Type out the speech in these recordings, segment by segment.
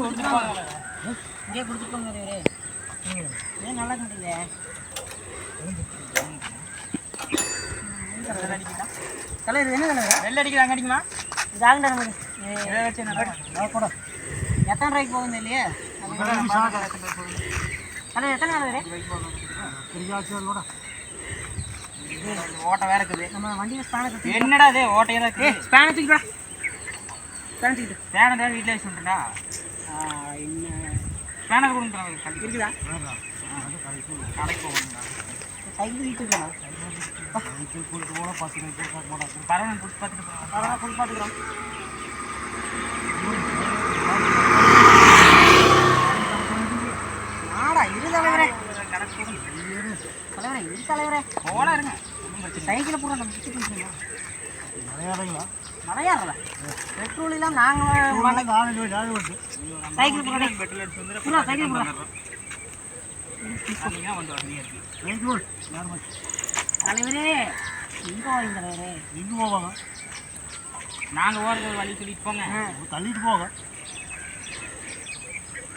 இங்கே கொடுத்துருக்கோங்க ஏன் நல்லா மாட்டேங்குதே கலர் என்ன கலர் வெள்ளை அடிக்குது அங்கே அடிக்குமா இது ஆகுண்டா நமக்கு இதை வச்சு என்ன கூட எத்தனை ரூபாய்க்கு போகுது இல்லையே கலர் எத்தனை கலர் கூட ஓட்டை வேற இருக்குது நம்ம வண்டியில் ஸ்பேனை என்னடா அது ஓட்டையாக தான் இருக்குது ஸ்பேனை தூக்கிடா ஸ்பேனை தூக்கிட்டு ஸ்பேனை தான் வீட்டில் வச்சு விட்டுட்டா என்ன ஸ்பேனர் கொடுங்க இருக்குதா கடைக்கு போகணுங்களா சைக்கிள் வீட்டுக்குண்ணா சைக்கிள் கொடுத்து போட பசங்க பரவாயில்ல கொடுத்து பார்த்துட்டு போகிறோம் பரவாயில்ல கொடுத்து பார்த்துக்குறோம் ஆடா இரு தலைவரே தலைவரே இரு தலைவரே போடா இருங்க சைக்கிளை பூரா நம்ம சுற்றி கொடுத்துருங்க மழையாடுறா பெட்ரோல் இல்லாமல் நாங்கள் சைக்கிள் பூரா பூரா சைக்கிள் பூரா தலைவரே எங்கே போவீங்க தலைவரே எங்கே போவாங்க நாங்கள் ஓடுறது வழி சொல்லிட்டு போங்க தள்ளிட்டு போங்க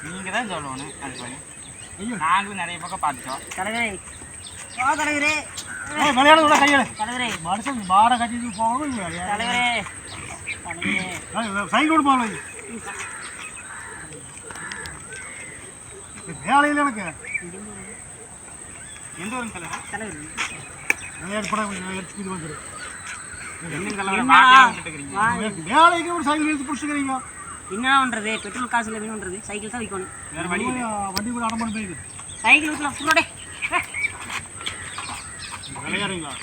நீங்கள் தான் சொல்லணும் அது போய் நாங்களும் நிறைய பக்கம் பார்த்துட்டோம் தலைவரே வா தலைவரே விளையாட கூட கையாடு தலைவரே மனுஷன் பாட கட்டிட்டு போகணும் தலைவரே தலைவரே சைக்கிள் போகணும் வேலையில் எனக்கு எந்த ஒரு தலைவர் தலைவர் விளையாட்டு படம் எடுத்துக்கிட்டு வந்துடும் வேலைக்கு ஒரு சைக்கிள் எடுத்து பிடிச்சிக்கிறீங்க என்ன பண்ணுறது பெட்ரோல் காசு இல்லை என்ன பண்ணுறது சைக்கிள் தான் வைக்கணும் வேறு வண்டி வண்டி கூட அடம்பு போயிடுது சைக்கிள் விட்டுலாம் ஃபுல்லோடே விளையாடுங்களா